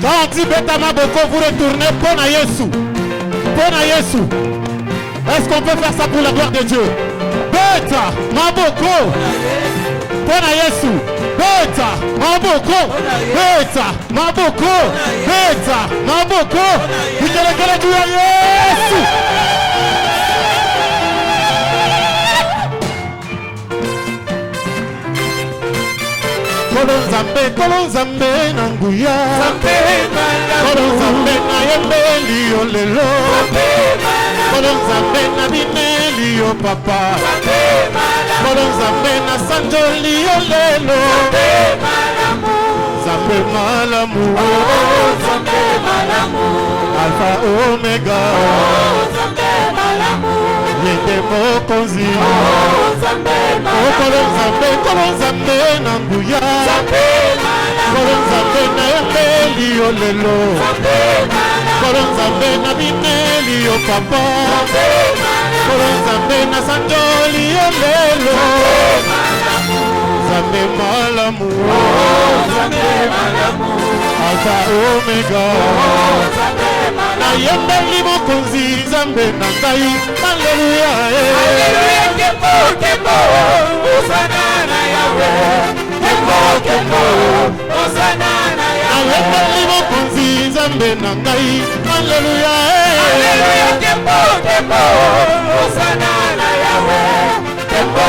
Quand on dit Beta Maboko, vous retournez Pona Yesu. Pona Yesu. Est-ce qu'on peut faire ça pour la gloire de Dieu? Beta Maboko. Pona Yesu. Beta Maboko. Beta Maboko. Beta Maboko. Ikelekele juu ya Yesu. Kolonzambe nanguya Kolonzambe na yembeli yo lelo Kolonzambe na bineli yo papa Kolonzambe na sanjoli yo lelo Zambe malamu Alpha Omega Yende mokonzi Kolonzambe nanguya Kolonzambe na yembeli yo lelo Kolonzambe na bineli yo papa Kolonzambe na sanjoli yo lelo Zambe malamu Alpha Omega na yembeli mokonzi Zambe na ngai Alleluia Alleluia Kembo Osana na Yahweh Kembo Osana na Yahweh na yembeli mokonzi Zambe na ngai Alleluia Alleluia Kembo Osana na Yahweh Kembo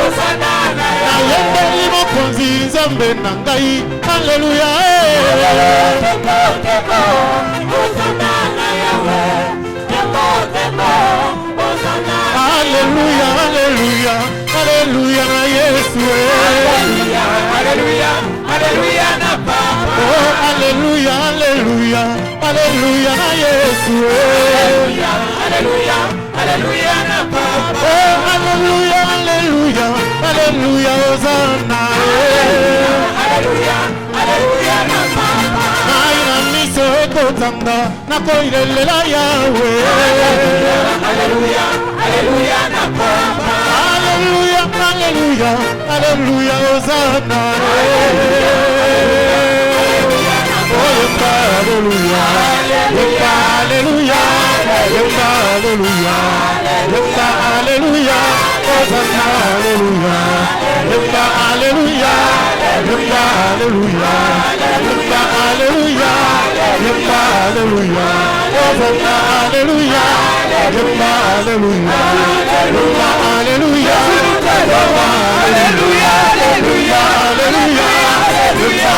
Osana na Yahweh na yembeli mokonzi Zambe na ngai Alleluia Kembo Osana na Yahweh Kembo Osana Alleluia Alleluia Alleluia na Yesu Alleluia Alleluia Alleluia na Papa oh Alleluia Alleluia Alleluia na Yesu Alleluia Alleluia Alleluia na Papa oh Alleluia Alleluia Alleluia Hosanna Alleluia Alleluia na Papa Naina miso ekotanga nakoilelela Yahweh Alleluia Alleluia na Papa Alleluia Alleluia Alleluia Hosanna Yemba Alleluia Yemba Alleluia Yemba Alleluia Yemba Alleluia Hosanna Alleluia Yemba Alleluia Yemba Alleluia Yemba Alleluia Yemba Alleluia Hosanna Alleluia Yemba Alleluia Yemba Alleluia Alleluia Alleluia Alleluia Yemba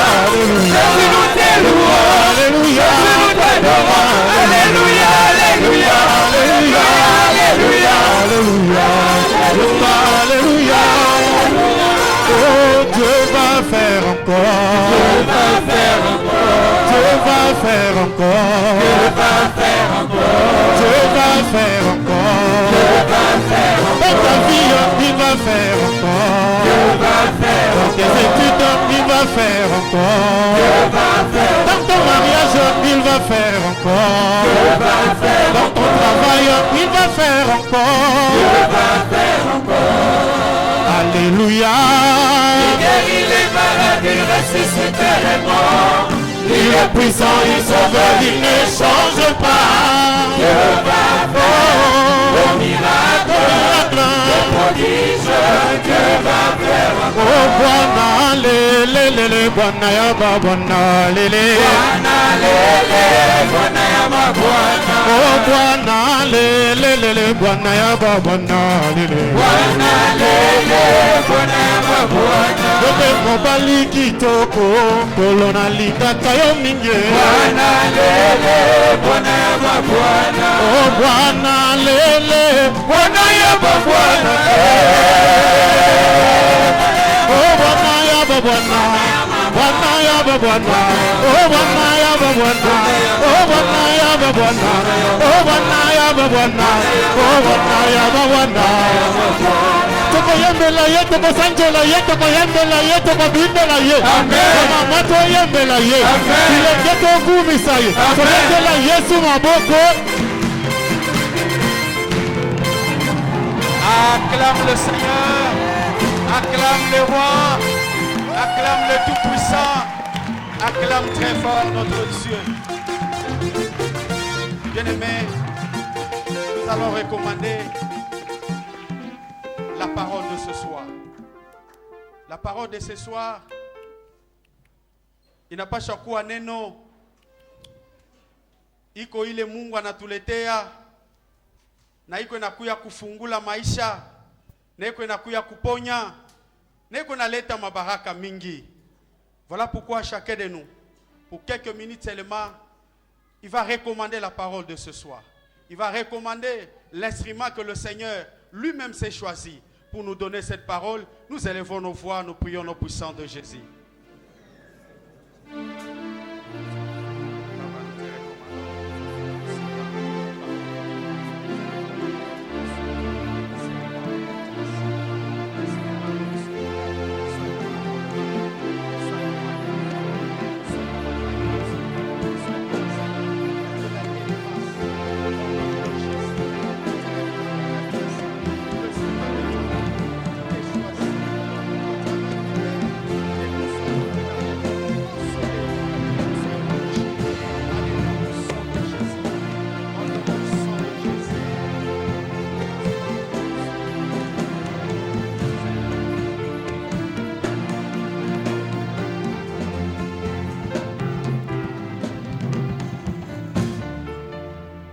Alleluia Alléluia, Alléluia, Alléluia, Alléluia, Alléluia, Alléluia, Alléluia. Oh, Dieu va faire encore. Dieu va faire encore. Dieu va faire encore. Dieu va faire encore. Dieu va faire encore. Dieu va faire encore. Dans ta vie, il va faire encore. Dieu va faire encore. Dans tes études, il va faire encore. Dieu va faire. Dans ton mariage, il va faire encore. Dieu va faire. Dans ton travail, il va faire encore. Dieu va faire encore. Alléluia. Il guérit les malades, il ressuscite les morts. Il est puissant, il sauve, il ne change pas. Dieu va faire le miracle, le prodige. Dieu va faire encore. Oh Bwana lele Bwana ya Bwana lele. Bwana lele, Bwana ya mabwana. Oh Bwana lele Bwana ya Bwana lele. Bwana lele, Bwana ya mabwana. Yobe mobali kitoko kolona lingaka yo mingi. Bwana lele, Bwana ya mabwana. Oh Bwana lele Bwana ya mabwana. Oh Bwana ya Bwana. Bwana ya Bwana. Oh Bwana ya Bwana. Oh Bwana ya Bwana. Oh Bwana ya Bwana. Oh Bwana ya Bwana. Toko yembela ye, toko sanjola ye, toko yembela ye, toko bimbela ye. Amen. Mama to yembela ye. Amen. Il est ghetto kumisa ye. Tokela Yesu maboko. Acclame le Seigneur, acclame le roi, acclame le Tout-Puissant. Acclame très fort notre Dieu. Bien-aimés, nous allons recommander la parole de ce soir. La parole de ce soir, inapasha kuwa neno iko ile Mungu anatuletea na iko inakuya kufungula maisha na iko inakuya kuponya na iko inaleta mabaraka mingi. Voilà pourquoi chacun de nous, pour quelques minutes seulement, il va recommander la parole de ce soir. Il va recommander l'instrument que le Seigneur lui-même s'est choisi pour nous donner cette parole. Nous élevons nos voix, nous prions nos puissants de Jésus.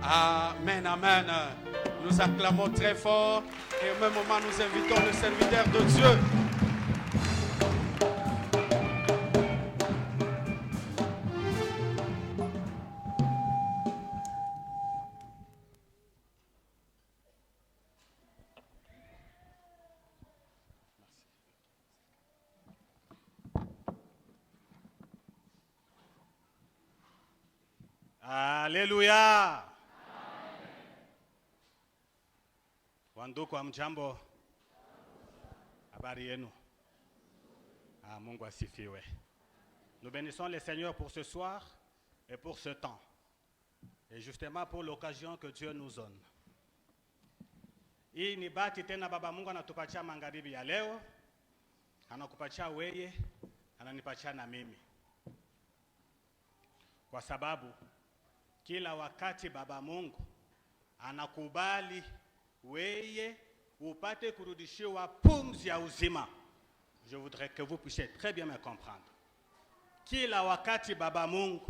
Amen, amen. Nous acclamons très fort et au même moment nous invitons le serviteur de Dieu. Alléluia. Wandugu hamjambo, habari yenu? Mungu asifiwe. Nous bénissons le Seigneur pour ce soir et pour ce temps. Et justement pour l'occasion que Dieu nous donne. Hii ni bahati tena baba Mungu anatupatia magharibi ya leo. Anakupatia wewe, ananipatia na mimi. Kwa sababu kila wakati baba Mungu anakubali weye upate kurudishiwa pumzi ya uzima. Je voudrais que vous puissiez très bien me comprendre. Kila wakati baba Mungu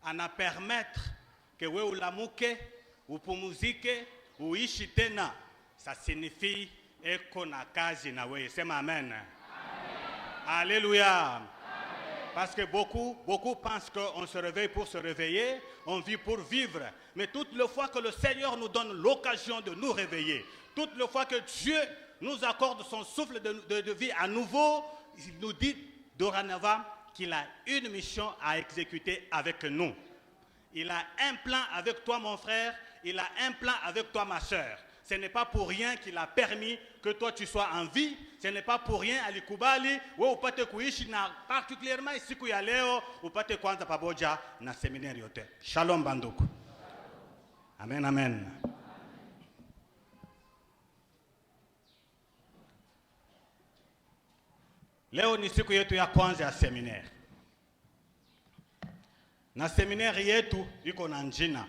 ana permettre que wewe ulamuke, upumuzike, uishi tena, ça signifie eko na kazi na wewe. Sema amen. Amen. Alléluia. Amen. Parce que beaucoup pensent qu'on se réveille pour se réveiller, on vit pour vivre. Mais toutes les fois que le Seigneur nous donne l'occasion de nous réveiller, toutes les fois que Dieu nous accorde son souffle de vie à nouveau, il nous dit dorénavant qu'il a une mission à exécuter avec nous. Il a un plan avec toi mon frère, il a un plan avec toi ma soeur. Ce n'est pas pour rien qu'il a permis que toi tu sois en vie. Ce n'est pas pour rien alikubali wewe upate kuishi na particulièrement siku ya leo upate kwanza pamoja na seminari yote. Shalom banduku. Amen, amen. Leo ni siku yetu ya kwanza ya seminari. Na seminari yetu iko na njina.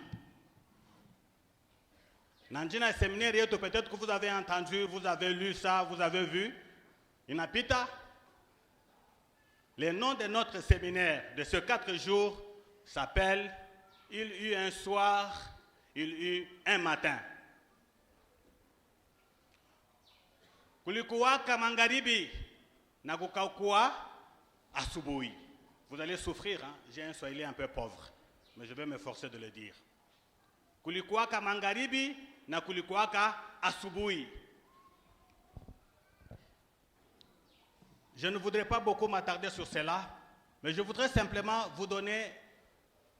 Nanjina et séminaire, peut-être que vous avez entendu, vous avez lu ça, vous avez vu. Inapita. Le nom de notre séminaire de ce 4 jours s'appelle « Il eut un soir, il eut un matin ». Kulikuwaka mangaribi na kukakuwa asubuhi. Vous allez souffrir, hein? J'ai un swahili un peu pauvre, mais je vais m'efforcer de le dire. Kulikuwaka mangaribi na kulikuwaka asubuhi. Je ne voudrais pas beaucoup m'attarder sur cela, mais je voudrais simplement vous donner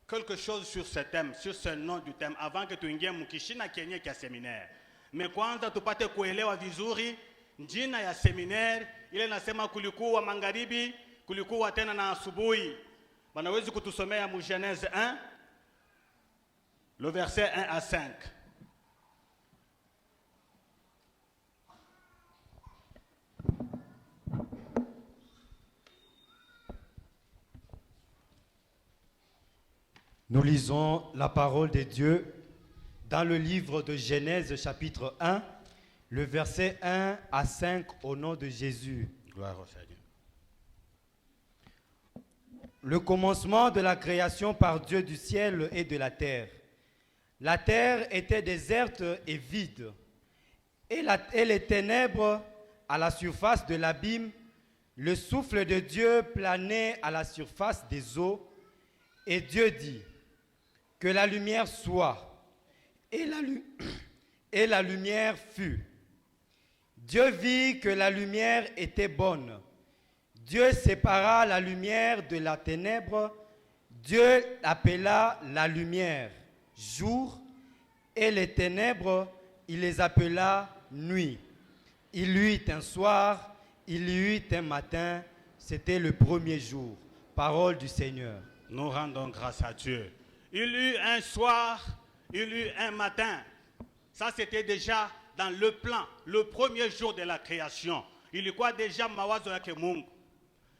quelque chose sur ce thème, sur ce nom du thème, avant que tuingie mkishina kenye kia seminaire. Mais kwanza tupate kuelewa vizuri njina ya seminaire ile nasema kulikuwa magharibi, kulikuwa tena na asubuhi. Banawezi kutusomea mu Genèse 1, le verset 1 à 5. Nous lisons la parole de Dieu dans le livre de Genèse chapitre 1, le verset 1 à 5 au nom de Jésus. Gloire au Seigneur. Le commencement de la création par Dieu du ciel et de la terre. La terre était déserte et vide, et les ténèbres à la surface de l'abîme. Le souffle de Dieu planait à la surface des eaux, et Dieu dit que la lumière soit, et la lumière fut. Dieu vit que la lumière était bonne. Dieu sépara la lumière de la ténèbre. Dieu appela la lumière jour, et les ténèbres, il les appela nuit. Il y eut un soir, il y eut un matin, c'était le premier jour. Parole du Seigneur. Nous rendons grâce à Dieu. Il y eut un soir, il y eut un matin. Ça, c'était déjà dans le plan, le premier jour de la création. Ilikuwa déjà mawazo yake Mungu.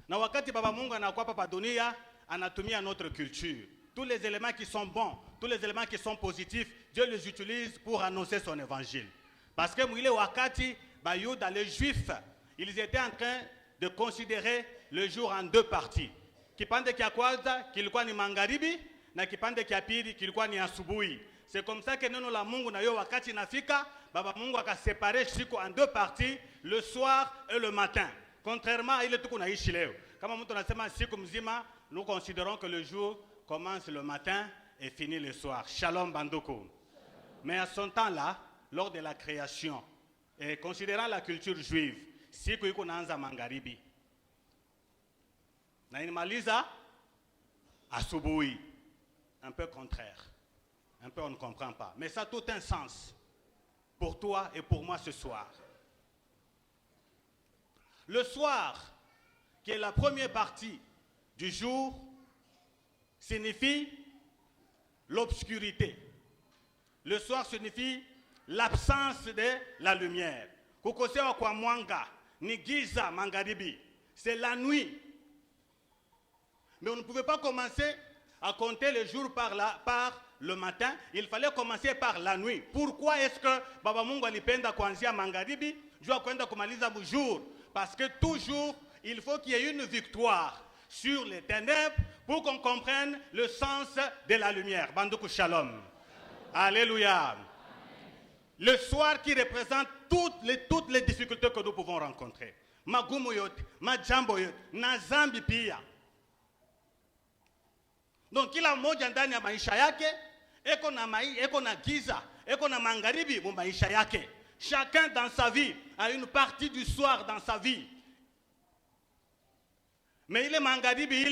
Na wakati Baba Mungu anakuwa hapa dunia, anatumia notre culture. Tous les éléments qui sont bons, tous les éléments qui sont positifs, Dieu les utilise pour annoncer son évangile. Parce que mwile wakati, Bayuda, les Juifs, ils étaient en train de considérer le jour en deux parties. Kipande kia kwanza kilikuwa ni magharibi na kipande kia pili kilikuwa ni asubuhi. C'est comme ça que neno la Mungu na yo wakati nafika, Baba Mungu akaséparer siku en deux parties, le soir et le matin. Contrairement à ile tuko naishi leo. Kama mtu anasema siku mzima, nous considérons que le jour commence le matin et finit le soir. Shalom Bandoko. Mais à son temps-là, lors de la création, et considérant la culture juive, siku iko naanza magharibi. Na inamaliza asubuhi. Un peu contraire. Un peu on ne comprend pas. Mais ça a tout un sens pour toi et pour moi ce soir. Le soir, qui est la première partie du jour, signifie l'obscurité. Le soir signifie l'absence de la lumière. Kukosewa kwa mwanga, ni giza magharibi. C'est la nuit. Mais on ne pouvait pas commencer à compter les jours par le matin. Il fallait commencer par la nuit. Pourquoi est-ce que Baba Mungu alipenda kuanzia magharibi jua kwenda kumaliza jour? Parce que toujours, il faut qu'il y ait une victoire sur les ténèbres pour qu'on comprenne le sens de la lumière. Banduku Shalom. Alléluia. Le soir qui représente toutes les difficultés que nous pouvons rencontrer. Magumu yote, majambo yote, na zambi pia. Donc kila mmoja ndani ya maisha yake eko na giza, eko na magharibi mu maisha yake. Chacun dans sa vie a une partie du soir dans sa vie. Mais il est magharibi,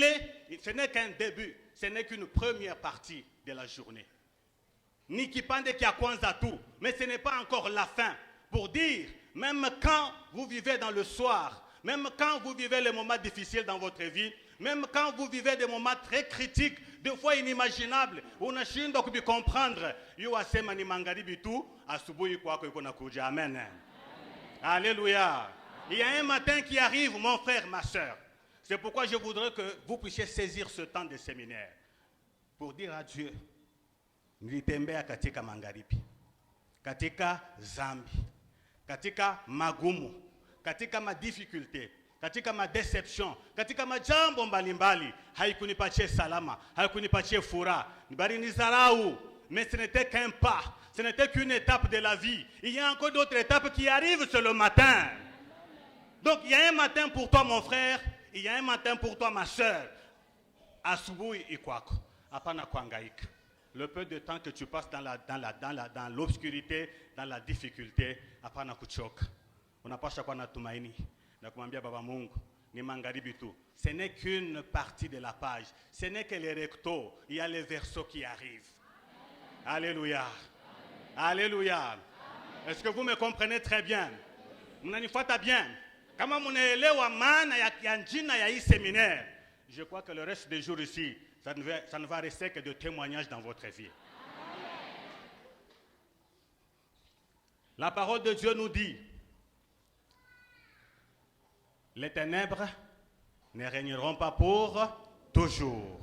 ce n'est qu'un début, ce n'est qu'une première partie de la journée. Ni kipande kia kwanza tout, mais ce n'est pas encore la fin. Pour dire, même quand vous vivez dans le soir, même quand vous vivez les moments difficiles dans votre vie, même quand vous vivez des moments très critiques, des fois inimaginables, unashindwa comprendre, yo asema ni magharibi tu, asubuhi kwako iko nakuja. Amen. Alléluia. Il y a un matin qui arrive, mon frère, ma soeur. C'est pourquoi je voudrais que vous puissiez saisir ce temps de séminaire pour dire à Dieu, nilitembea katika magharibi, katika zambi, katika magumu, katika madifficulté, katika madéception, katika majambo mbalimbali, haikunipatie salama, haikunipatie furaha, bali nizarau. Mais ce n'était qu'un pas, ce n'était qu'une étape de la vie. Il y a encore d'autres étapes qui arrivent sur le matin. Donc il y a un matin pour toi mon frère, il y a un matin pour toi ma soeur. Asubuhi ikwako, hapana kuhangaika. Le peu de temps que tu passes dans l'obscurité, dans la difficulté, hapana kuchoka. Unapasha kuwa na tumaini na kumwambia Baba Mungu, ni magharibi tu. Ce n'est qu'une partie de la page. Ce n'est que les rectos. Il y a les versos qui arrivent. Alléluia. Alléluia. Est-ce que vous me comprenez très bien? Mnanifuata bien? Kama mnaelewa maana ya njina ya hii séminaire, je crois que le reste des jours ici, ça ne va rester que de témoignages dans votre vie. La parole de Dieu nous dit, les ténèbres ne régneront pas pour toujours.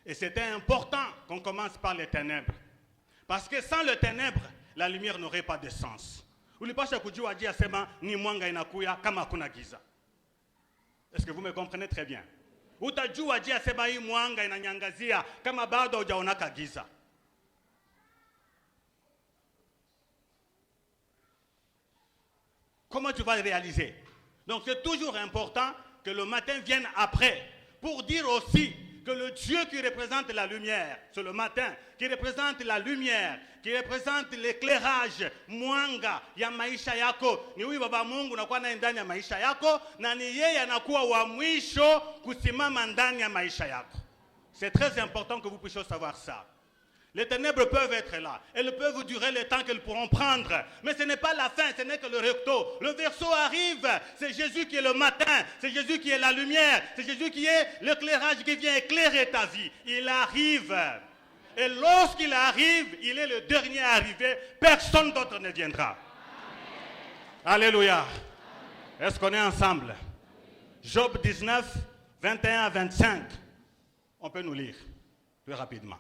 Et c'était important qu'on commence par les ténèbres. Parce que sans les ténèbres, la lumière n'aurait pas de sens. Ulipasha kujua aje asema ni mwanga inakuya kama hakuna giza. Est-ce que vous me comprenez très bien? Utajua aje asema hii mwanga inanyangazia kama bado hujaonaka giza. Comment tu vas le réaliser? Donc c'est toujours important que le matin vienne après pour dire aussi que le Dieu qui représente la lumière, c'est le matin, qui représente la lumière, qui représente l'éclairage, mwanga ya maisha yako, ni huyu baba Mungu anakuwa naye ndani ya maisha yako, na ni yeye anakuwa wa mwisho kusimama ndani ya maisha yako. C'est très important que vous puissiez savoir ça. Les ténèbres peuvent être là. Elles peuvent durer le temps qu'elles pourront prendre. Mais ce n'est pas la fin, ce n'est que le recto. Le verseau arrive. C'est Jésus qui est le matin. C'est Jésus qui est la lumière. C'est Jésus qui est l'éclairage qui vient éclairer ta vie. Il arrive. Et lorsqu'il arrive, il est le dernier arrivé. Personne d'autre ne viendra. Amen. Alléluia. Amen. Est-ce qu'on est ensemble? Job 19, 21 à 25. On peut nous lire plus rapidement.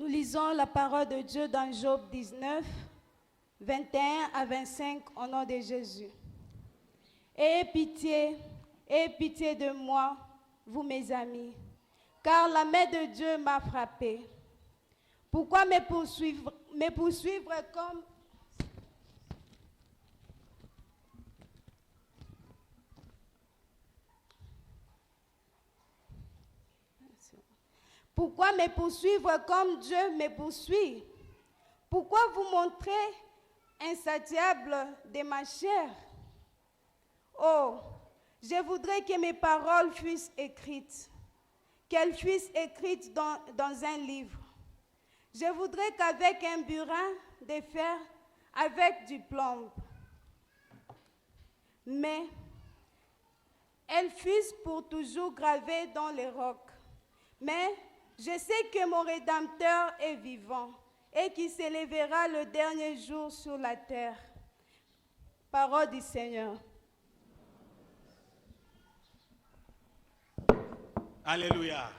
Nous lisons la parole de Dieu dans Job 19, 21 à 25 au nom de Jésus. Ayez pitié de moi, vous mes amis, car la main de Dieu m'a frappé. Pourquoi me poursuivre comme... Pourquoi me poursuivre comme Dieu me poursuit? Pourquoi vous montrer insatiable de ma chair? Oh, je voudrais que mes paroles fussent écrites, qu'elles fussent écrites dans un livre. Je voudrais qu'avec un burin de fer, avec du plomb, mais elles fussent pour toujours gravées dans les rocs. Mais je sais que mon Rédempteur est vivant et qu'il s'élèvera le dernier jour sur la terre. Parole du Seigneur. Alléluia.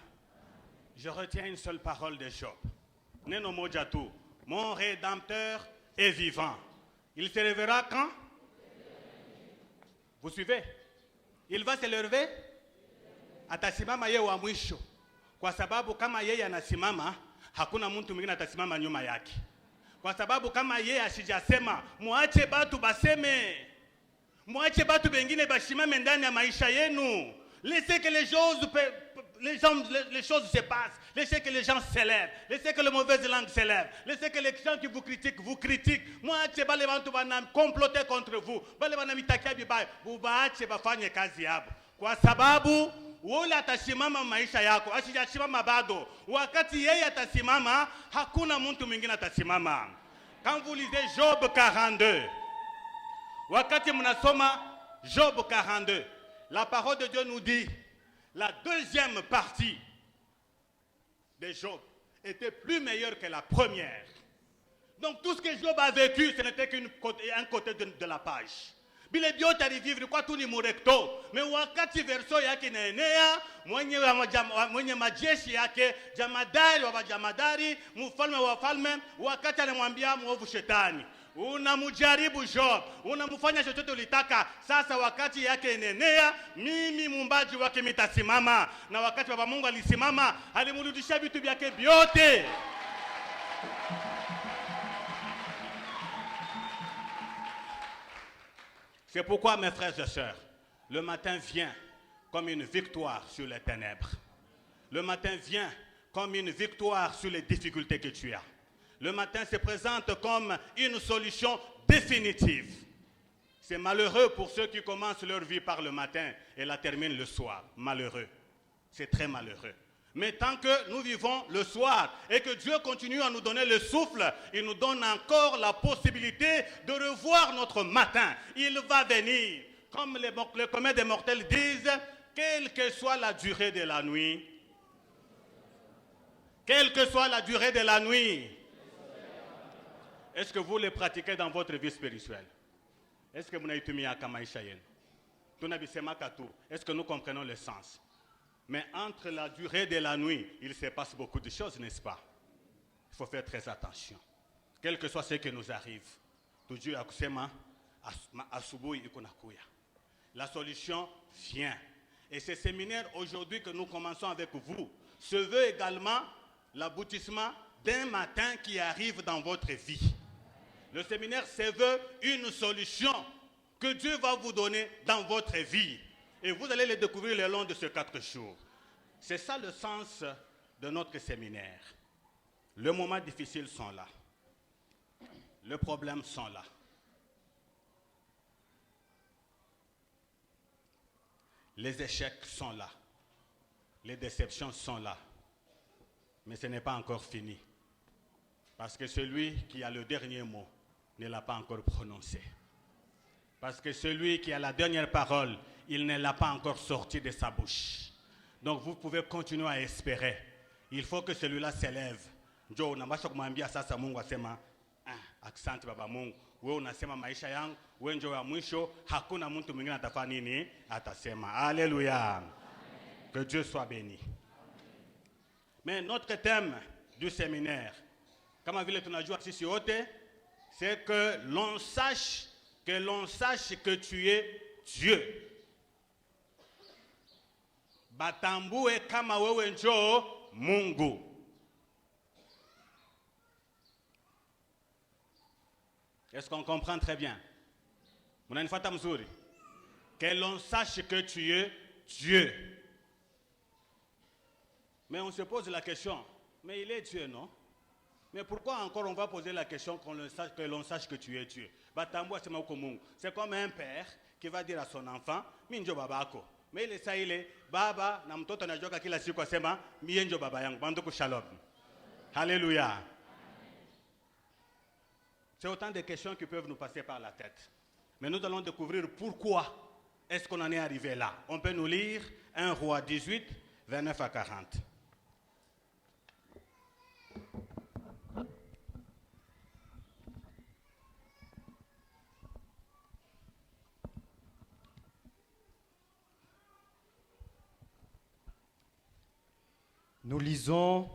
Je retiens une seule parole de Job. Neno moja tu. Mon Rédempteur est vivant. Il se lèvera quand? Vous suivez? Il va se lever? Atasimama yeye wa mwisho. Kwa sababu kama yeye anasimama, hakuna mtu mwingine atasimama nyuma yake. Kwa sababu kama yeye asijasema, muache batu baseme. Muache batu bengine bashimame ndani ya maisha yenu. Laissez que les choses se passent. Laissez que les gens s'élèvent. Laissez que les mauvaises langues s'élèvent. Laissez que les gens qui vous critiquent. Muache bale bantu bana comploter contre vous. Bale bana mitakia bibaya. Bubaache bafanye kazi yabo. Kwa sababu wala atasimama maisha yako, asijasimama bado. Wakati yeye atasimama, hakuna mtu mwingine atasimama. Quand vous lisez Job 42, wakati mnasoma Job 42, la parole de Dieu nous dit, la deuxième partie de Job était plus meilleure que la première. Donc tout ce que Job a vécu, ce n'était qu'un côté de la page. Bile biote alivivre kwa tu ni murekto. Me wakati verso yake inaenea, mwenye majeshi yake, jamadari wa jamadari, mfalme wa falme, wakati anamwambia muovu shetani, unamujaribu Job, unamfanya chochote ulitaka, sasa wakati yake inaenea, mimi mumbaji wake mitasimama. Na wakati baba Mungu alisimama, alimrudishia vitu vyake vyote. C'est pourquoi, mes frères et sœurs, le matin vient comme une victoire sur les ténèbres. Le matin vient comme une victoire sur les difficultés que tu as. Le matin se présente comme une solution définitive. C'est malheureux pour ceux qui commencent leur vie par le matin et la terminent le soir. Malheureux. C'est très malheureux. Mais tant que nous vivons le soir et que Dieu continue à nous donner le souffle, il nous donne encore la possibilité de revoir notre matin. Il va venir. Comme les communs des mortels disent, quelle que soit la durée de la nuit, quelle que soit la durée de la nuit, est-ce que vous les pratiquez dans votre vie spirituelle? Est-ce que vous n'avez mis à Kamaïchayen? Est-ce que nous comprenons le sens? Mais entre la durée de la nuit, il se passe beaucoup de choses, n'est-ce pas? Il faut faire très attention. Quel que soit ce qui nous arrive, la solution vient. Et ce séminaire aujourd'hui que nous commençons avec vous se veut également l'aboutissement d'un matin qui arrive dans votre vie. Le séminaire se veut une solution que Dieu va vous donner dans votre vie. Et vous allez le découvrir le long de ces 4 jours. C'est ça le sens de notre séminaire. Les moments difficiles sont là. Les problèmes sont là. Les échecs sont là. Les déceptions sont là. Mais ce n'est pas encore fini. Parce que celui qui a le dernier mot ne l'a pas encore prononcé. Parce que celui qui a la dernière parole, il ne l'a pas encore sorti de sa bouche. Donc vous pouvez continuer à espérer. Il faut que celui-là s'élève. Njo unapaswa kumwambia sasa Mungu asema, asante baba Mungu. Wewe unasema maisha yangu, wewe ndio wa mwisho, hakuna mtu mwingine atafanya nini? Atasema. Alléluia. Que Dieu soit béni. Mais notre thème du séminaire, kama vile tunajua sisi wote, c'est que l'on sache que tu es Dieu. Batambue kama wewe njo Mungu. Est-ce qu'on comprend très bien? Munanifata mzuri? Que l'on sache que tu es Dieu. Mais on se pose la question, mais il est Dieu, non? Mais pourquoi encore on va poser la question que l'on sache que tu es Dieu? C'est comme un père qui va dire à son enfant, Minjo babako. Mais il est baba na mtoto anajoka kila siku asema mie njo baba yangu. Banduku shalom. Alléluia. C'est autant de questions qui peuvent nous passer par la tête. Mais nous allons découvrir pourquoi est-ce qu'on en est arrivé là. On peut nous lire 1 Roi 18, 29 à 40. Nous lisons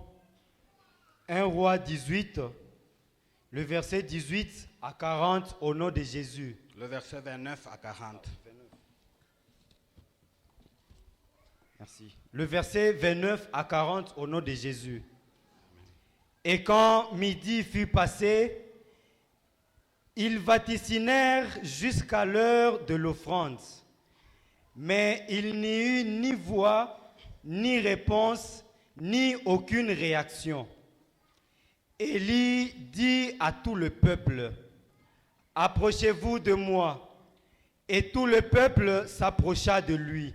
1 Roi 18, le verset 18 à 40 au nom de Jésus. Le verset 29 à 40. Merci. Le verset 29 à 40 au nom de Jésus. Et quand midi fut passé, ils vaticinèrent jusqu'à l'heure de l'offrande. Mais il n'y eut ni voix, ni réponse, ni aucune réaction. Élie dit à tout le peuple, « Approchez-vous de moi. » Et tout le peuple s'approcha de lui.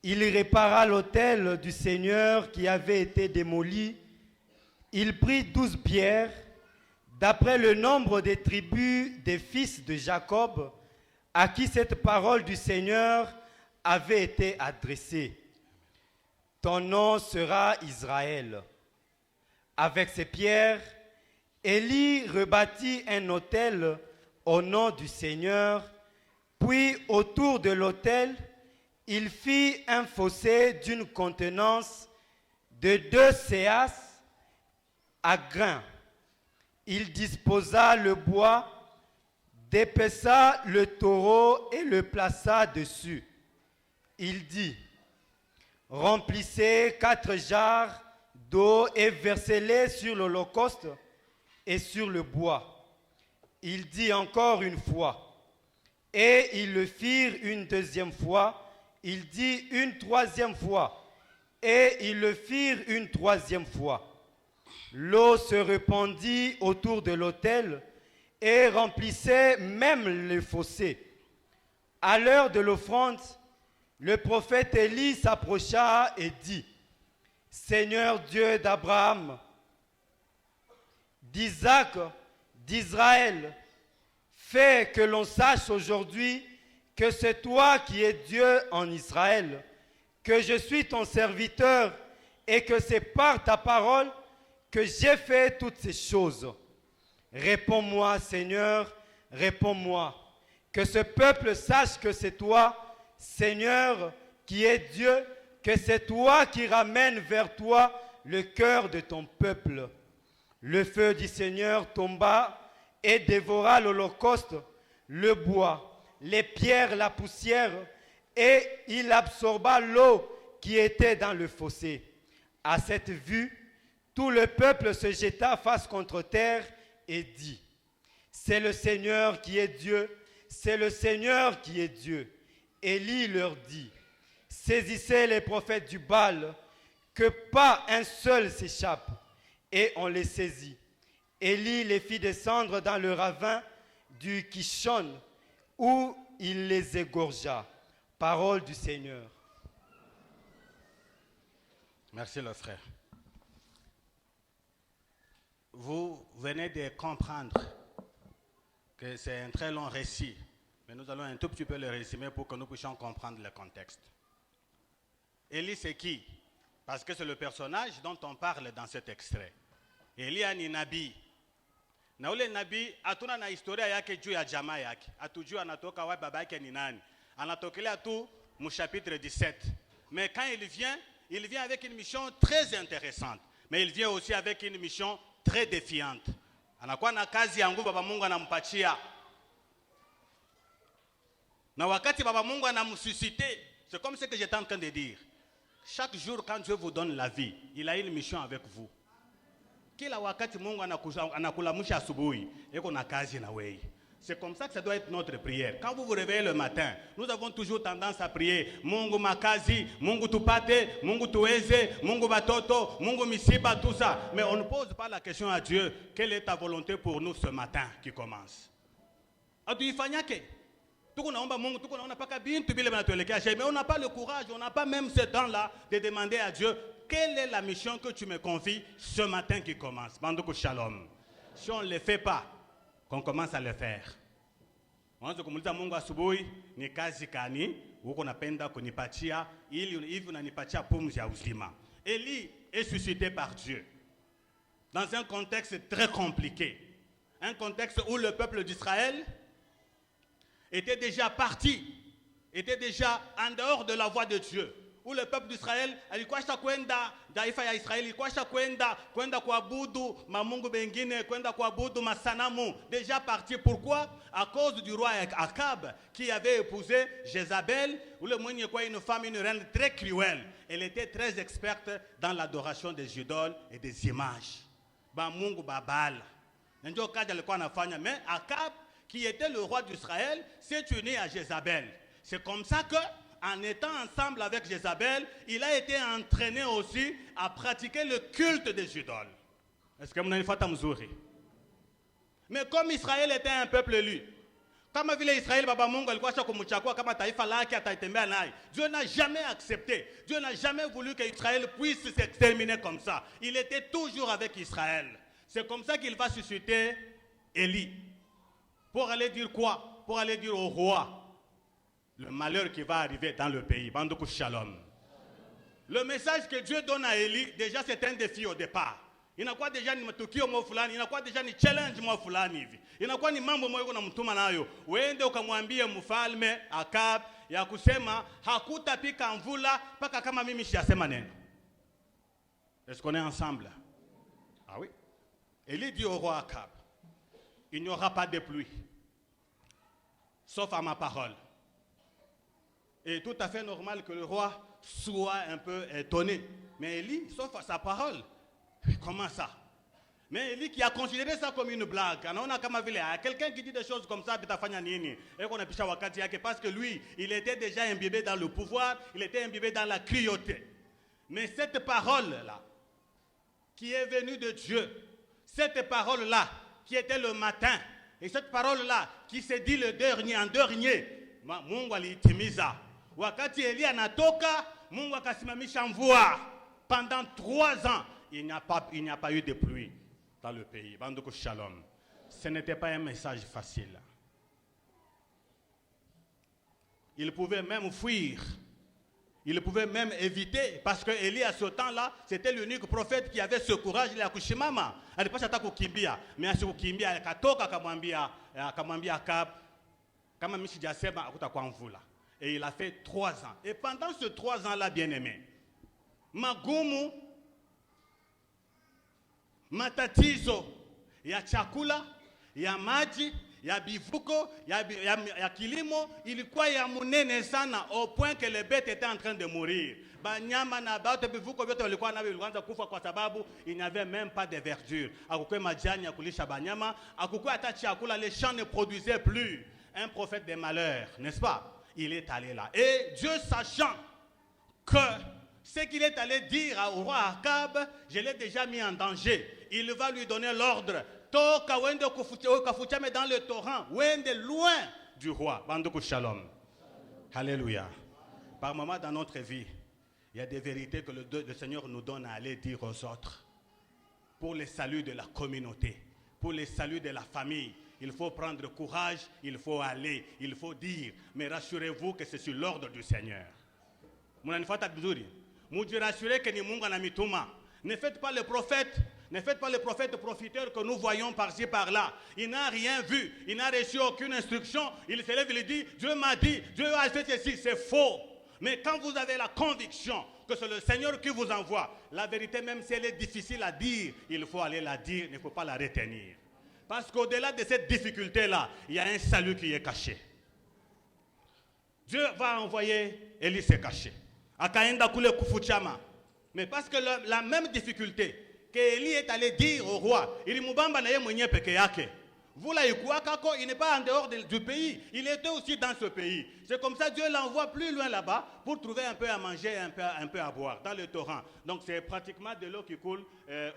Il répara l'autel du Seigneur qui avait été démoli. Il prit 12 pierres, d'après le nombre des tribus des fils de Jacob, à qui cette parole du Seigneur avait été adressée. Ton nom sera Israël. Avec ces pierres, Élie rebâtit un autel au nom du Seigneur, puis autour de l'autel, il fit un fossé d'une contenance de 2 séas à grains. Il disposa le bois, dépeça le taureau et le plaça dessus. Il dit, remplissez 4 jarres d'eau et versez-les sur l'holocauste et sur le bois. Il dit encore une fois, et ils le firent une deuxième fois. Il dit une 3e fois, et ils le firent une 3e fois. L'eau se répandit autour de l'autel et remplissait même le fossé. À l'heure de l'offrande, le prophète Élie s'approcha et dit, Seigneur Dieu d'Abraham, d'Isaac, d'Israël, fais que l'on sache aujourd'hui que c'est toi qui es Dieu en Israël, que je suis ton serviteur et que c'est par ta parole que j'ai fait toutes ces choses. Réponds-moi, Seigneur, réponds-moi, que ce peuple sache que c'est toi, Seigneur, qui es Dieu, que c'est toi qui ramènes vers toi le cœur de ton peuple. Le feu du Seigneur tomba et dévora l'holocauste, le bois, les pierres, la poussière, et il absorba l'eau qui était dans le fossé. À cette vue, tout le peuple se jeta face contre terre et dit, c'est le Seigneur qui est Dieu, c'est le Seigneur qui est Dieu. Élie leur dit, saisissez les prophètes du Baal, que pas un seul s'échappe. Et on les saisit. Élie les fit descendre dans le ravin du Kishon, où il les égorgea. Parole du Seigneur. Merci le frère. Vous venez de comprendre que c'est un très long récit, mais nous allons un tout petit peu le résumer pour que nous puissions comprendre le contexte. Élie, c'est qui? Parce que c'est le personnage dont on parle dans cet extrait. Elia ni nabii. Na ule nabii hatuna na historia yake juu ya jamaa yake. Hatujui anatoka wapi, baba yake ni nani. Anatokelea tu mu chapitre 17. Mais quand il vient avec une mission très intéressante. Mais il vient aussi avec une mission très défiante. Anakuwa na kazi ya nguvu baba Mungu anampatia. Na wakati baba Mungu anamsusciter, c'est comme ce que j'étais en train de dire. Chaque jour quand Dieu vous donne la vie, il a une mission avec vous. Kila wakati Mungu anakulamusha asubuhi, eko na kazi na wewe. C'est comme ça que ça doit être notre prière. Quand vous vous réveillez le matin, nous avons toujours tendance à prier Mungu makazi, Mungu tupate, Mungu tuweze, Mungu batoto, Mungu misiba, tout ça. Mais on ne pose pas la question à Dieu, quelle est ta volonté pour nous ce matin qui commence? Atuifanyake. Tuko naomba Mungu, tuko naona paka bintu bile banatuelekea chez, mais on n'a pas le courage, on n'a pas même ce temps-là de demander à Dieu, quelle est la mission que tu me confies ce matin qui commence? Bandoko shalom. Si on ne le fait pas, qu'on commence à le faire. Mwanzo kumuliza Mungu asubuhi, ni kazi kani uko napenda kunipatia ili hivi unanipatia pumzi ya uzima. Élie est suscité par Dieu dans un contexte très compliqué. Un contexte où le peuple d'Israël était déjà parti, était déjà en dehors de la voie de Dieu. Où le peuple d'Israël alikuwa kwenda taifa ya Israeli ilikuwa kwenda kuabudu mamungu bengine, kwenda kuabudu masanamu, déjà parti. Pourquoi? À cause du roi Akab qui avait épousé Jézabel, où le mwenye quoi une femme, une reine très cruelle. Elle était très experte dans l'adoration des idoles et des images. Ba mungu babal. Ndio kaja alikuwa anafanya, mais Akab qui était le roi d'Israël s'est uni à Jézabel. C'est comme ça que en étant ensemble avec Jézabel, il a été entraîné aussi à pratiquer le culte des idoles. Est-ce que vous avez fait mzuri? Mais comme Israël était un peuple élu, kama vile Israël baba Mungu alikuwa kumchagua kama taifa lake ataitembea naye, Dieu n'a jamais accepté. Dieu n'a jamais voulu que Israël puisse s'exterminer comme ça. Il était toujours avec Israël. C'est comme ça qu'il va susciter Élie. Pour aller dire quoi? Pour aller dire au roi le malheur qui va arriver dans le pays. Bandoko shalom. Le message que Dieu donne à Élie, déjà c'est un défi au départ. Inakuwa déjà ni matukio mwa fulani, inakuwa déjà ni challenge mwa fulani hivi. Inakuwa ni mambo moyo na mtuma nayo. Uende ukamwambie mfalme Akab ya kusema hakutapika mvula paka kama mimi siyasema neno. Est-ce qu'on est ensemble? Ah oui. Élie dit au roi Akab, il n'y aura pas de pluie, sauf à ma parole. Et tout à fait normal que le roi soit un peu étonné. Mais Élie, sauf à sa parole. Comment ça? Mais Élie qui a considéré ça comme une blague. On a comme quelqu'un qui dit des choses comme ça, parce que lui, il était déjà imbibé dans le pouvoir, il était imbibé dans la cruauté. Mais cette parole-là, qui est venue de Dieu, cette parole-là, qui était le matin, et cette parole-là, qui s'est dit le dernier en dernier, Mungu aliitimiza. Wakati Elia anatoka, Mungu akasimamisha mvua. Pendant 3 ans, il n'y a pas eu de pluie dans le pays. Bandoko Shalom. Ce n'était pas un message facile. Il pouvait même fuir. Il pouvait même éviter, parce que Élie à ce temps-là, c'était l'unique prophète qui avait ce courage de kushimama. Alipasha kukimbia, mais asikukimbia akatoka akamwambia Akab kama mimi sijasema akutakuwa mvula. Et il a fait 3 ans. Et pendant ces 3 ans-là, bien-aimé, magumu, matatizo ya chakula, ya maji, ya bivuko, ya kilimo, ilikuwa ya munene sana au point que les bêtes étaient en train de mourir. Banyama na bato bivuko vyote walikuwa navyo vilianza kufa kwa sababu il n'y avait même pas de verdure. Akukwe majani ya kulisha banyama, akukwe hata chakula, les champs ne produisaient plus. Un prophète des malheurs, n'est-ce pas? Il est allé là. Et Dieu, sachant que ce qu'il est allé dire au roi Akab, je l'ai déjà mis en danger. Il va lui donner l'ordre. Toka wende kafuchame dans le torrent, wende loin du roi. Bandoko Shalom. Alléluia. Par moments dans notre vie, il y a des vérités que le Seigneur nous donne à aller dire aux autres. Pour le salut de la communauté, pour le salut de la famille. Il faut prendre courage, il faut aller, il faut dire. Mais rassurez-vous que c'est sur l'ordre du Seigneur. Rassurez que ni Mungu na mituma. Ne faites pas le prophète profiteur que nous voyons par-ci par-là. Il n'a rien vu, il n'a reçu aucune instruction. Il se lève et il dit, Dieu m'a dit, Dieu a fait ceci, c'est faux. Mais quand vous avez la conviction que c'est le Seigneur qui vous envoie, la vérité même si elle est difficile à dire, il faut aller la dire, il ne faut pas la retenir. Parce qu'au-delà de cette difficulté-là, il y a un salut qui est caché. Dieu va envoyer Élie se cacher. Akaenda kule kufuchama. Mais parce que la même difficulté que Élie est allé dire au roi, il mubamba na ye mwenye peke yake. Vous là, il n'est pas en dehors du pays, il était aussi dans ce pays. C'est comme ça que Dieu l'envoie plus loin là-bas pour trouver un peu à manger et un peu à boire dans le torrent. Donc c'est pratiquement de l'eau qui coule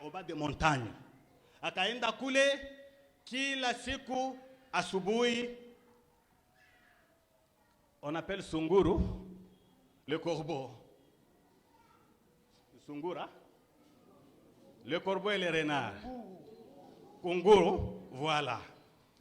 au bas des montagnes. Akaenda kule kila siku asubuhi, on appelle sunguru le corbeau. Sungura, le corbeau et le renard. Kunguru, voilà.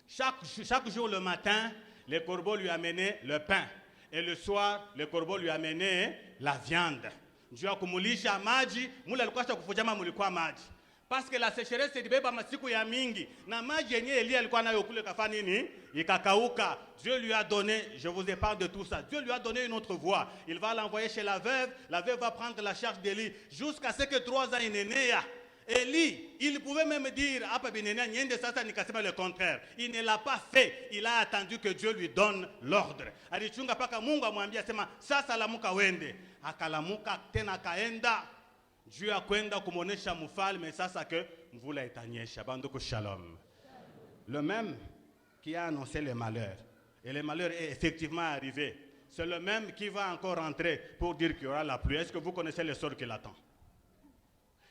Chaque jour le matin, le corbeau lui amenait le pain. Et le soir, le corbeau lui amenait la viande. Dieu a kumulisha maji, mula alikuwa kufujama mulikuwa maji. Parce que la sécheresse ilibeba masiku ya mingi na maji yenye Elia alikuwa nayo kule kafani nini ikakauka. Dieu lui a donné, je vous épargne de tout ça. Dieu lui a donné une autre voie. Il va l'envoyer chez la veuve va prendre la charge d'Élie jusqu'à ce que 3 ans il est né. Élie, il pouvait même dire apa binenia nyende sasa nikasema le contraire. Il ne l'a pas fait. Il a attendu que Dieu lui donne l'ordre. Alichunga paka Mungu amwambia sema sasa lamuka wende. Akalamuka tena kaenda. Dieu a kwenda kumuonesha mfalme sasa que mvula itanyesha. Bandoko Shalom. Le même qui a annoncé le malheur. Et le malheur est effectivement arrivé. C'est le même qui va encore entrer pour dire qu'il y aura la pluie. Est-ce que vous connaissez le sort qui l'attend?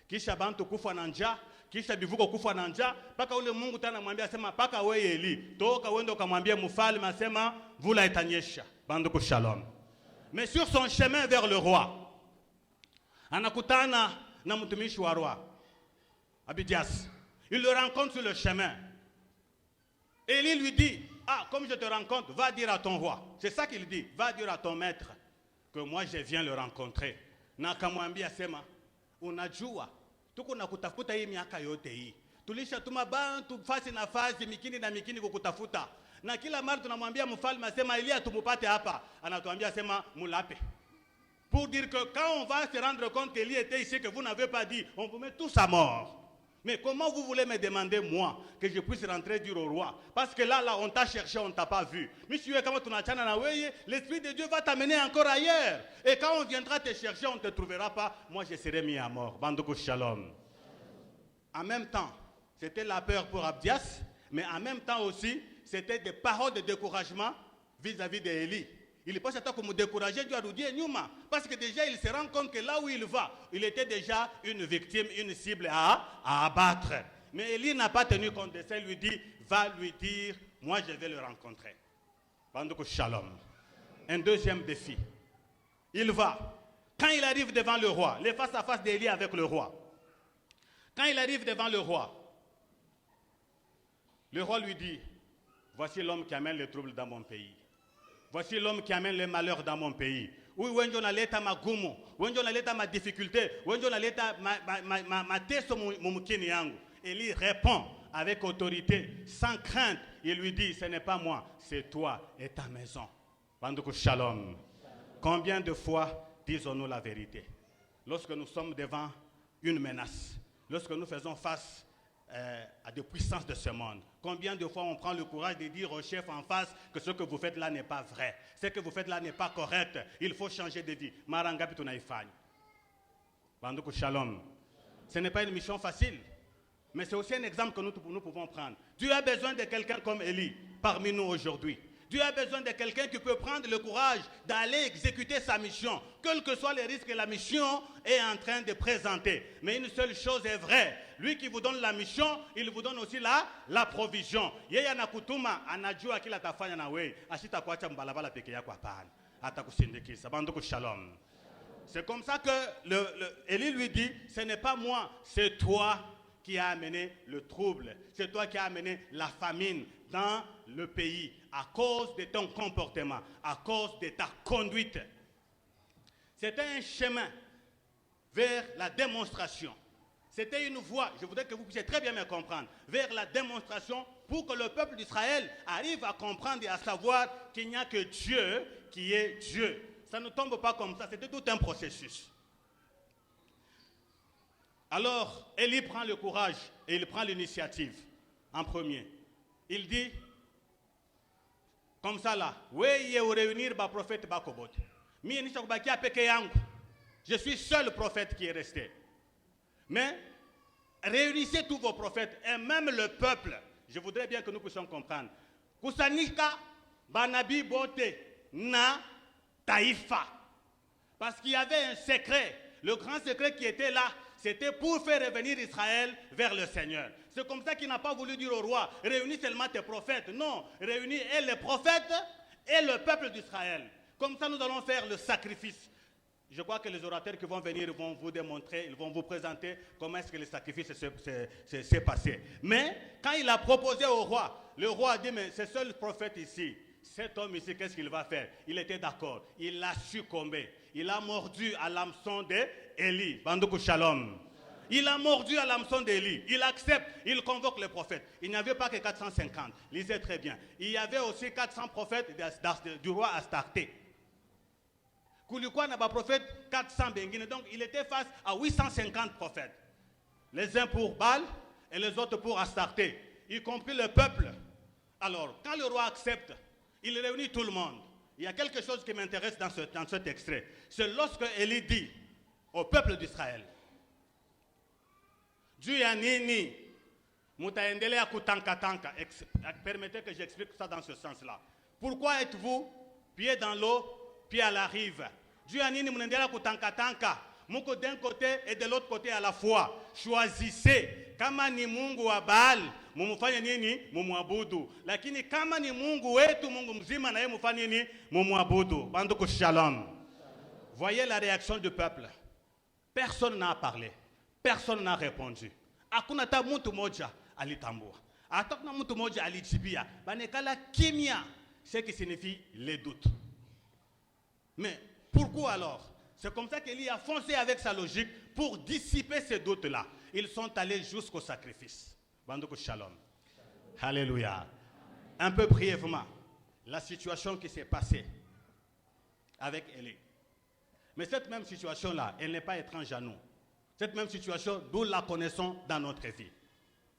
Kisha bantu kufa na njaa, kisha bivuko kufa na njaa, paka ule Mungu tena mwambia sema paka wewe Eli, toka uende ukamwambia mfalme asema mvula itanyesha. Bandoko Shalom. Mais sur son chemin vers le roi, anakutana na mtumishi wa roi Abdias. Il le rencontre sur le chemin. Élie lui dit, comme je te rencontre, va dire à ton roi. C'est ça qu'il dit, va dire à ton maître que moi je viens le rencontrer. Na akamwambia sema, unajua tuko na kutafuta hii miaka yote hii. Tulisha tuma bantu fasi na fasi mikini na mikini kukutafuta. Na kila mara tunamwambia mfalme asema Elia tumupate hapa. Anatuambia sema mulape. Pour dire que quand on va se rendre compte qu'Élie était ici, que vous n'avez pas dit, on vous met tous à mort. Mais comment vous voulez me demander, moi, que je puisse rentrer dire au roi? Parce que là, on t'a cherché, on ne t'a pas vu. Monsieur, l'Esprit de Dieu va t'amener encore ailleurs. Et quand on viendra te chercher, on ne te trouvera pas. Moi, je serai mis à mort. Bandoko Shalom. En même temps, c'était la peur pour Abdias, mais en même temps aussi, c'était des paroles de découragement vis-à-vis d'Élie. Il pense à toi comme décourager Dieu à nous dire Numa. Parce que déjà, il se rend compte que là où il va, il était déjà une victime, une cible à abattre. Mais Élie n'a pas tenu compte de ça. Il lui dit, va lui dire, moi je vais le rencontrer. Bandoko Shalom. Un deuxième défi. Il va. Quand il arrive devant le roi, le face-à-face d'Élie avec le roi, quand il arrive devant le roi lui dit, voici l'homme qui amène les troubles dans mon pays. Voici l'homme qui amène le malheur dans mon pays. Oui, wenjo na leta magumu, wenjo na leta ma difficulté, wenjo na leta ma teso mumukini yangu. Élie répond avec autorité, sans crainte. Il lui dit, ce n'est pas moi, c'est toi et ta maison. Bandoukou Shalom. Combien de fois disons-nous la vérité? Lorsque nous sommes devant une menace, lorsque nous faisons face à des puissances de ce monde, combien de fois on prend le courage de dire au chef en face que ce que vous faites là n'est pas vrai, ce que vous faites là n'est pas correct, il faut changer de vie. Marangapi tunaifanya. Bandoukou Shalom. Ce n'est pas une mission facile, mais c'est aussi un exemple que nous pouvons prendre. Dieu a besoin de quelqu'un comme Élie parmi nous aujourd'hui. Dieu a besoin de quelqu'un qui peut prendre le courage d'aller exécuter sa mission, quels que soient les risques que la mission est en train de présenter. Mais une seule chose est vraie. Lui qui vous donne la mission, il vous donne aussi la provision. Yeye anakutuma anajua kila tafanya na wewe. Asitakuacha mbalabala peke yako hapana. Atakusindikiza. Banduku shalom. C'est comme ça que Élie lui dit, ce n'est pas moi, c'est toi qui as amené le trouble. C'est toi qui as amené la famine dans le pays à cause de ton comportement, à cause de ta conduite. C'était un chemin vers la démonstration. C'était une voie, je voudrais que vous puissiez très bien me comprendre, vers la démonstration pour que le peuple d'Israël arrive à comprendre et à savoir qu'il n'y a que Dieu qui est Dieu. Ça ne tombe pas comme ça, c'était tout un processus. Alors, Élie prend le courage et il prend l'initiative en premier. Il dit, comme ça là, oui, réunir le prophète Bakobot. Je suis seul prophète qui est resté. Mais réunissez tous vos prophètes et même le peuple. Je voudrais bien que nous puissions comprendre. Kusanika Banabi Bote na Taïfa. Parce qu'il y avait un secret. Le grand secret qui était là, c'était pour faire revenir Israël vers le Seigneur. C'est comme ça qu'il n'a pas voulu dire au roi, réunis seulement tes prophètes. Non, réunis et les prophètes et le peuple d'Israël. Comme ça, nous allons faire le sacrifice. Je crois que les orateurs qui vont venir vont vous démontrer, ils vont vous présenter comment est-ce que le sacrifice s'est passé. Mais quand il a proposé au roi, le roi a dit, mais ce seul prophète ici, cet homme ici, qu'est-ce qu'il va faire? Il était d'accord. Il a succombé. Il a mordu à l'hameçon d'Élie. Bandoukou Shalom. Il a mordu à l'hameçon d'Élie. Il accepte. Il convoque les prophètes. Il n'y avait pas que 450. Lisez très bien. Il y avait aussi 400 prophètes du roi Astarté. Koulikwa n'a pas prophète 400 Benguine. Donc il était face à 850 prophètes. Les uns pour Baal et les autres pour Astarté. Y compris le peuple. Alors, quand le roi accepte, il réunit tout le monde. Il y a quelque chose qui m'intéresse dans cet extrait. C'est lorsque Élie dit au peuple d'Israël, Dieu a nini, mutaendelea kutanka. Permettez que j'explique ça dans ce sens-là. Pourquoi êtes-vous pied dans l'eau, pied à la rive? Dieu a nini, mutaendelea kutanka. Muko d'un côté et de l'autre côté à la fois. Choisissez. Kama ni Mungu wa Baal, mumufanye nini? Mumuabudu. Lakini kama ni Mungu wetu, Mungu mzima na yeye mufanye nini? Mumuabudu. Banduku shalom. Voyez la réaction du peuple. Personne n'a parlé. Personne n'a répondu. Hakuna ta mtu moja alitambua. Hakuna mtu moja alijibia. Banekala kimya, ce qui signifie les doutes. Mais pourquoi alors? C'est comme ça qu'Élie a foncé avec sa logique pour dissiper ces doutes-là. Ils sont allés jusqu'au sacrifice. Bandoukou Shalom. Alléluia. Un peu brièvement, la situation qui s'est passée avec Élie. Mais cette même situation-là, elle n'est pas étrange à nous. Cette même situation, nous la connaissons dans notre vie.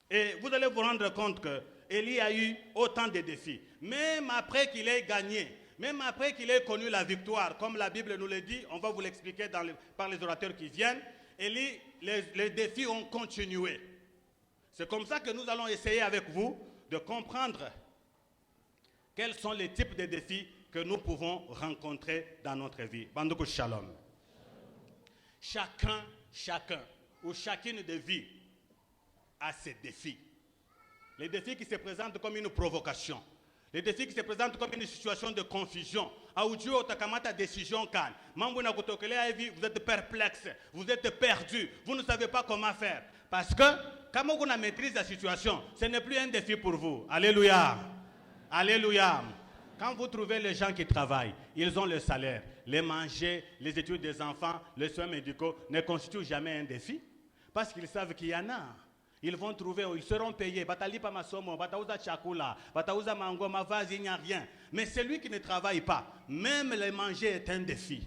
Et vous allez vous rendre compte que Élie a eu autant de défis. Même après qu'il ait gagné, même après qu'il ait connu la victoire, comme la Bible nous le dit, on va vous l'expliquer par les orateurs qui viennent, Élie, les défis ont continué. C'est comme ça que nous allons essayer avec vous de comprendre quels sont les types de défis que nous pouvons rencontrer dans notre vie. Bandoukou Shalom. Chacun ou chacune de vie a ses défis. Les défis qui se présentent comme une provocation. Les défis qui se présentent comme une situation de confusion. Vous êtes perplexe, vous êtes perdu, vous ne savez pas comment faire. Parce que, quand vous maîtrisez la situation, ce n'est plus un défi pour vous. Alléluia. Alléluia. Quand vous trouvez les gens qui travaillent, ils ont le salaire. Les manger, les études des enfants, les soins médicaux ne constituent jamais un défi. Parce qu'ils savent qu'il y en a. Ils vont trouver, ils seront payés. Batalipa masomo, batauza chakula, batauza mango, mavazi, il n'y a rien. Mais celui qui ne travaille pas, même les manger est un défi.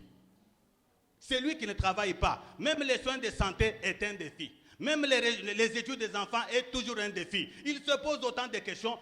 Celui qui ne travaille pas, même les soins de santé est un défi. Même les études des enfants est toujours un défi. Il se pose autant de questions,